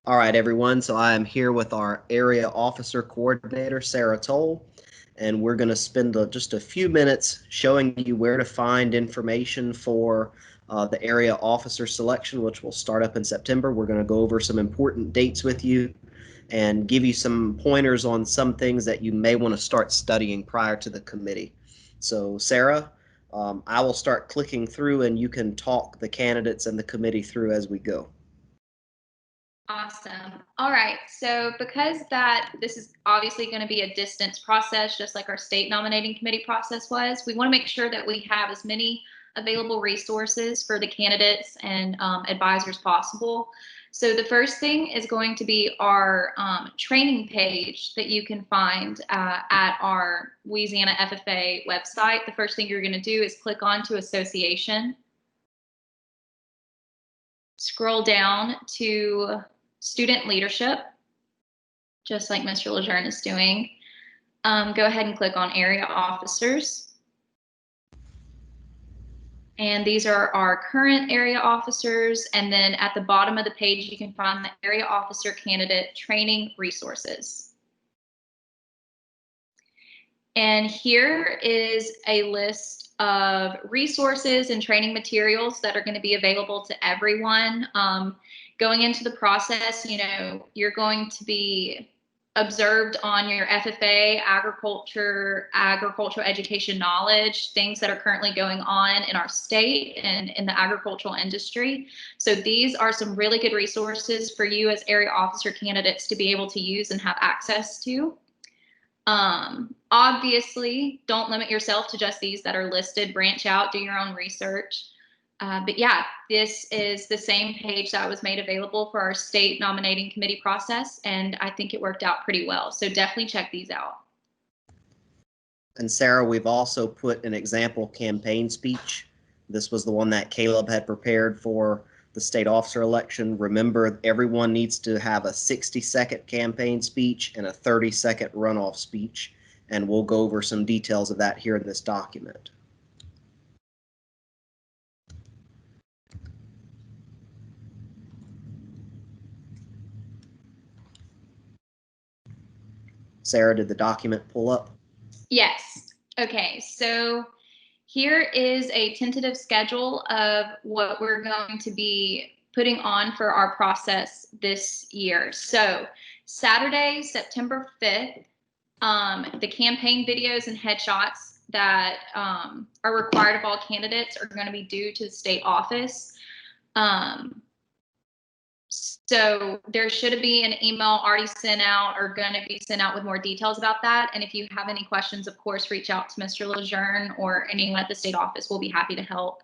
All right, everyone. So I am here with our area officer coordinator, Sara Toal, and we're going to spend just a few minutes showing you where to find information for the area officer selection, which will start up in September. We're going to go over some important dates with you and give you some pointers on some things that you may want to start studying prior to the committee. So, Sara, I will start clicking through and you can talk the candidates and the committee through as we go. Awesome. All right. So because this is obviously going to be a distance process, just like our state nominating committee process was, we want to make sure that we have as many available resources for the candidates and advisors possible. So the first thing is going to be our training page that you can find at our Louisiana FFA website. The first thing you're going to do is click on to association. Scroll down to student leadership, just like Mr. LeJeune is doing. Go ahead and click on area officers. And these are our current area officers. And then at the bottom of the page, you can find the area officer candidate training resources. And here is a list of resources and training materials that are going to be available to everyone. Going into the process, you're going to be observed on your FFA, agricultural education knowledge, things that are currently going on in our state and in the agricultural industry. So these are some really good resources for you as area officer candidates to be able to use and have access to. Obviously, don't limit yourself to just these that are listed. Branch out, do your own research. But yeah, this is the same page that was made available for our state nominating committee process, and I think it worked out pretty well. So definitely check these out. And Sara, we've also put an example campaign speech. This was the one that Caleb had prepared for the state officer election. Remember, everyone needs to have a 60-second campaign speech and a 30-second runoff speech, and we'll go over some details of that here in this document. Sara, did the document pull up? Yes. Okay, so here is a tentative schedule of what we're going to be putting on for our process this year. So Saturday, September 5th, the campaign videos and headshots that are required of all candidates are going to be due to the state office. So there should be an email already sent out or going to be sent out with more details about that. And if you have any questions, of course, reach out to Mr. LeJeune or anyone at the state office. We'll be happy to help.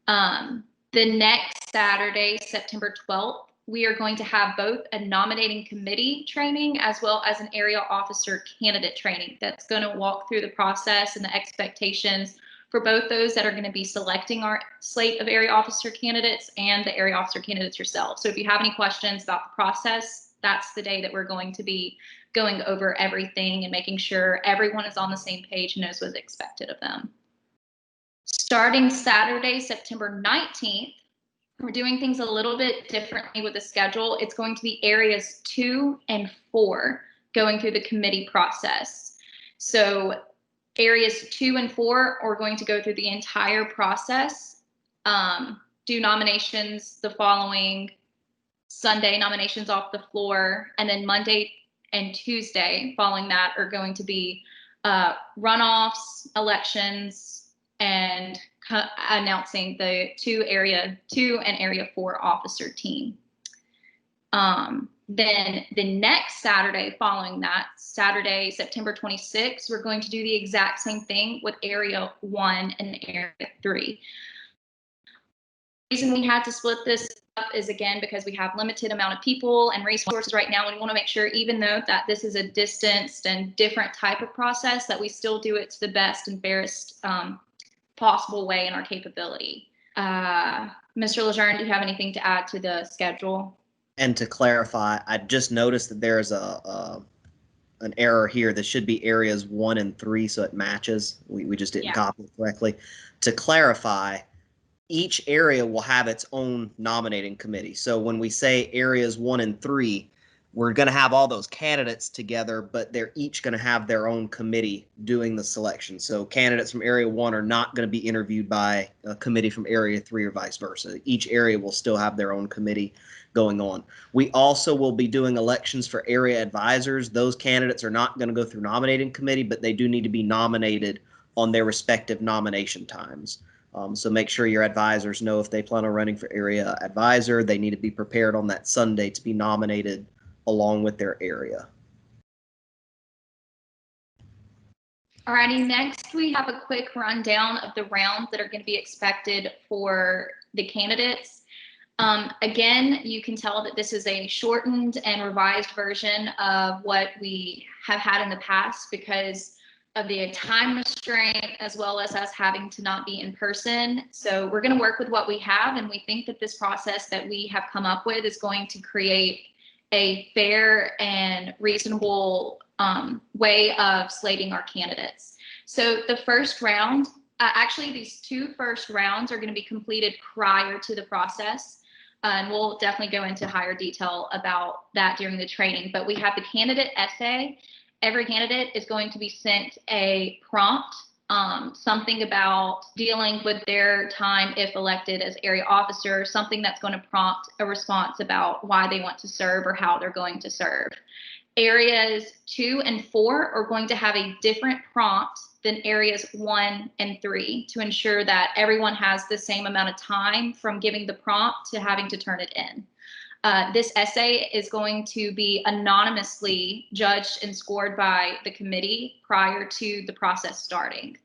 The next Saturday, September 12th, we are going to have both a nominating committee training as well as an area officer candidate training that's going to walk through the process and the expectations for both those that are going to be selecting our slate of area officer candidates and the area officer candidates yourself. So if you have any questions about the process, that's the day that we're going to be going over everything and making sure everyone is on the same page and knows what's expected of them. Starting Saturday, September 19th, we're doing things a little bit differently with the schedule. It's going to be areas 2 and 4 going through the committee process. So areas 2 and 4 are going to go through the entire process, do nominations the following Sunday, nominations off the floor, and then Monday and Tuesday following that are going to be runoffs, elections, and announcing the area 2 and area 4 officer team. Then the next Saturday following that, Saturday, September 26th, we're going to do the exact same thing with area 1 and area 3. The reason we had to split this up is, again, because we have limited amount of people and resources right now. And we want to make sure, even though that this is a distanced and different type of process, that we still do it to the best and fairest possible way in our capability. Mr. LeJeune, do you have anything to add to the schedule? And to clarify, I just noticed that there's an error here. This should be areas 1 and 3, so it matches. We just didn't copy it correctly. To clarify, each area will have its own nominating committee. So when we say areas 1 and 3, we're going to have all those candidates together, but they're each going to have their own committee doing the selection. So candidates from area 1 are not going to be interviewed by a committee from area 3 or vice versa. Each area will still have their own committee going on. We also will be doing elections for area advisors. Those candidates are not going to go through nominating committee, but they do need to be nominated on their respective nomination times. So make sure your advisors know if they plan on running for area advisor, they need to be prepared on that Sunday to be nominated along with their area. Alrighty, next we have a quick rundown of the rounds that are going to be expected for the candidates. Again, you can tell that this is a shortened and revised version of what we have had in the past because of the time restraint, as well as us having to not be in person. So we're going to work with what we have, and we think that this process that we have come up with is going to create a fair and reasonable way of slating our candidates. So the first round, actually these two first rounds are going to be completed prior to the process. And we'll definitely go into higher detail about that during the training. But we have the candidate essay. Every candidate is going to be sent a prompt, something about dealing with their time if elected as area officer, something that's going to prompt a response about why they want to serve or how they're going to serve. Areas 2 and 4 are going to have a different prompt than areas 1 and 3 to ensure that everyone has the same amount of time from giving the prompt to having to turn it in. This essay is going to be anonymously judged and scored by the committee prior to the process starting.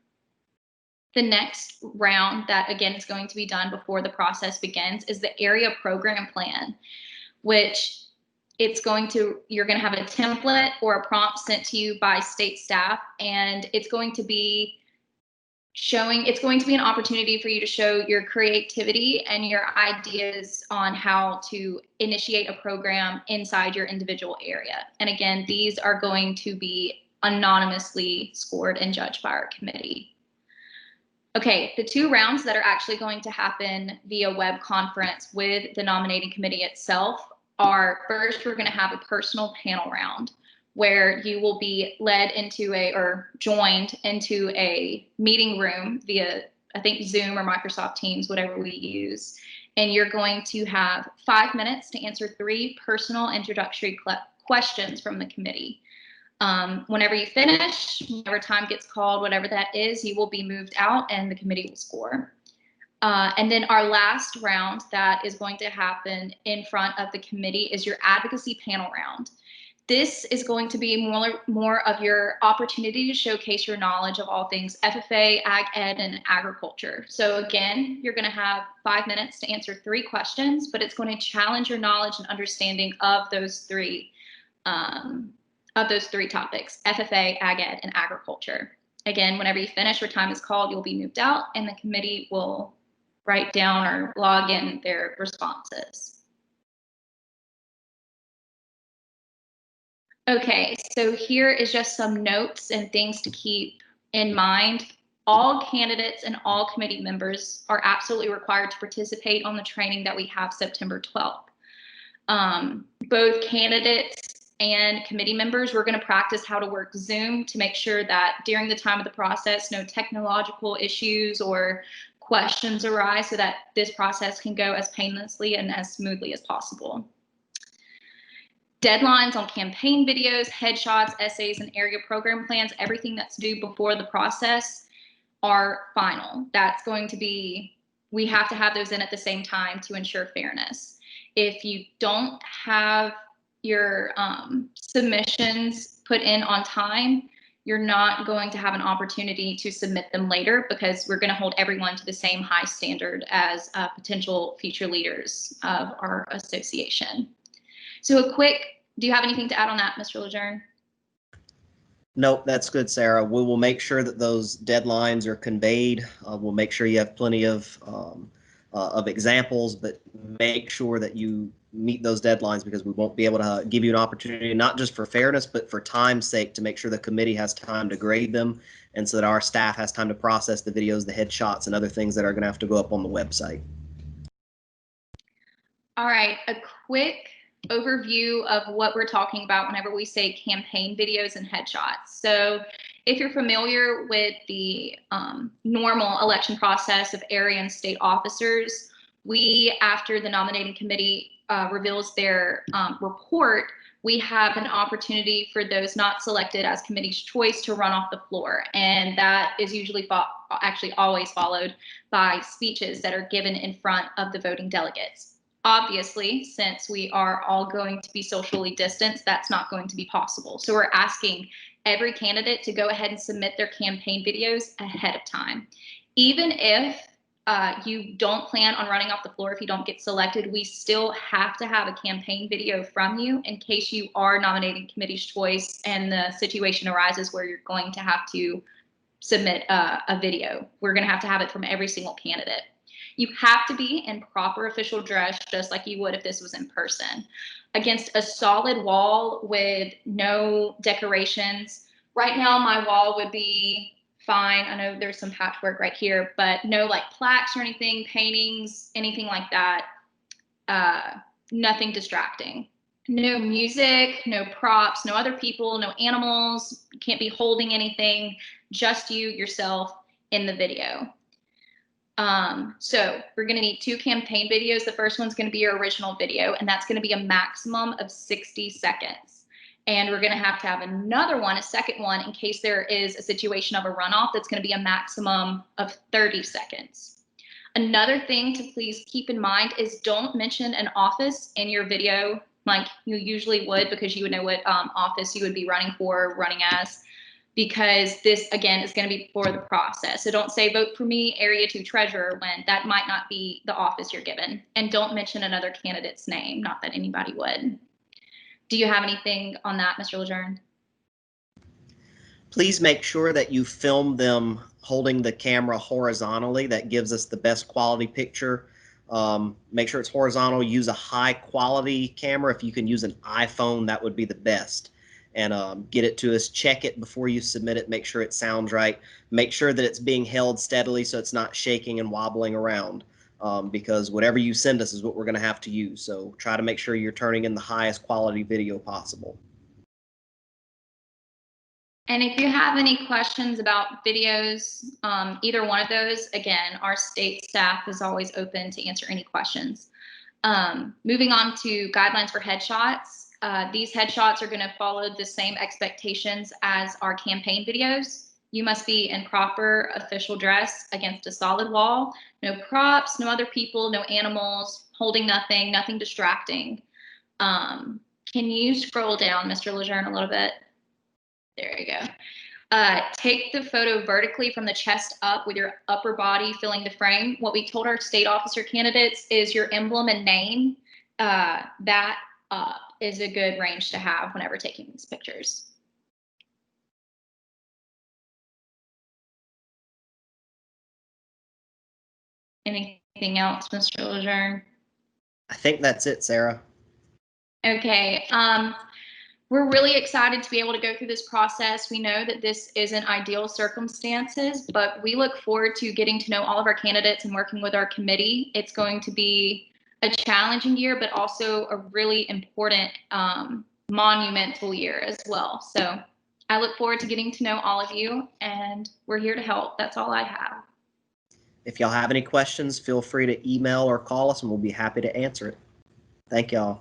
The next round that, again, is going to be done before the process begins is the area program plan, which you're going to have a template or a prompt sent to you by state staff, and it's going to be an opportunity for you to show your creativity and your ideas on how to initiate a program inside your individual area. And again, these are going to be anonymously scored and judged by our committee. Okay, the two rounds that are actually going to happen via web conference with the nominating committee itself are, first, we're going to have a personal panel round where you will be led into joined into a meeting room via, I think, Zoom or Microsoft Teams, whatever we use. And you're going to have 5 minutes to answer 3 personal introductory questions from the committee. Whenever you finish, whenever time gets called, whatever that is, you will be moved out and the committee will score. And then our last round that is going to happen in front of the committee is your advocacy panel round. This is going to be more of your opportunity to showcase your knowledge of all things FFA, Ag Ed, and agriculture. So again, you're going to have 5 minutes to answer 3 questions, but it's going to challenge your knowledge and understanding of those three topics: FFA, Ag Ed, and agriculture. Again, whenever you finish, your time is called, you'll be moved out, and the committee will write down or log in their responses. Okay, so here is just some notes and things to keep in mind. All candidates and all committee members are absolutely required to participate on the training that we have September 12th. Both candidates and committee members, we're going to practice how to work Zoom to make sure that during the time of the process, no technological issues or questions arise so that this process can go as painlessly and as smoothly as possible. Deadlines on campaign videos, headshots, essays, and area program plans, everything that's due before the process are final. That's going to be, we have to have those in at the same time to ensure fairness. If you don't have your submissions put in on time, you're not going to have an opportunity to submit them later because we're going to hold everyone to the same high standard as potential future leaders of our association. So do you have anything to add on that, Mr. LeJeune? Nope, that's good, Sarah. We will make sure that those deadlines are conveyed. We'll make sure you have plenty of of examples, but make sure that you meet those deadlines, because we won't be able to give you an opportunity, not just for fairness, but for time's sake, to make sure the committee has time to grade them, and so that our staff has time to process the videos, the headshots, and other things that are going to have to go up on the website. All right, a quick overview of what we're talking about whenever we say campaign videos and headshots. So if you're familiar with the normal election process of area and state officers, we, after the nominating committee reveals their report, we have an opportunity for those not selected as committee's choice to run off the floor. And that is usually actually always followed by speeches that are given in front of the voting delegates. Obviously, since we are all going to be socially distanced, that's not going to be possible. So we're asking every candidate to go ahead and submit their campaign videos ahead of time. Even if you don't plan on running off the floor if you don't get selected, we still have to have a campaign video from you in case you are nominating committee's choice and the situation arises where you're going to have to submit a video. We're going to have it from every single candidate. You have to be in proper official dress, just like you would if this was in person, against a solid wall with no decorations. Right now, my wall would be fine. I know there's some patchwork right here, but no like plaques or anything, paintings, anything like that. Nothing distracting. No music, no props, no other people, no animals. You can't be holding anything, just you, yourself in the video. So we're going to need 2 campaign videos. The first one's going to be your original video, and that's going to be a maximum of 60 seconds. And we're going to have another one, a second one, in case there is a situation of a runoff, that's going to be a maximum of 30 seconds. Another thing to please keep in mind is don't mention an office in your video like you usually would, because you would know what office you would be running for, running as, because this, again, is going to be for the process. So don't say vote for me, Area 2 treasurer, when that might not be the office you're given. And don't mention another candidate's name, not that anybody would. Do you have anything on that, Mr. LeJeune? Please make sure that you film them holding the camera horizontally. That gives us the best quality picture. Make sure it's horizontal. Use a high quality camera. If you can use an iPhone, that would be the best. And get it to us. Check it before you submit it. Make sure it sounds right. Make sure that it's being held steadily so it's not shaking and wobbling around, because whatever you send us is what we're going to have to use. So try to make sure you're turning in the highest quality video possible. And if you have any questions about videos, either one of those, again, our state staff is always open to answer any questions. Moving on to guidelines for headshots. These headshots are going to follow the same expectations as our campaign videos. You must be in proper official dress against a solid wall. No props, no other people, no animals, holding nothing, nothing distracting. Can you scroll down, Mr. LeJeune, a little bit? There you go. Take the photo vertically from the chest up with your upper body filling the frame. What we told our state officer candidates is your emblem and name. That up is a good range to have whenever taking these pictures. Anything else, Mr. LeJeune? I think that's it, Sarah. Okay. We're really excited to be able to go through this process. We know that this isn't ideal circumstances, but we look forward to getting to know all of our candidates and working with our committee. It's going to be a challenging year, but also a really important, monumental year as well. So I look forward to getting to know all of you, and we're here to help. That's all I have. If y'all have any questions, feel free to email or call us, and we'll be happy to answer it. Thank y'all.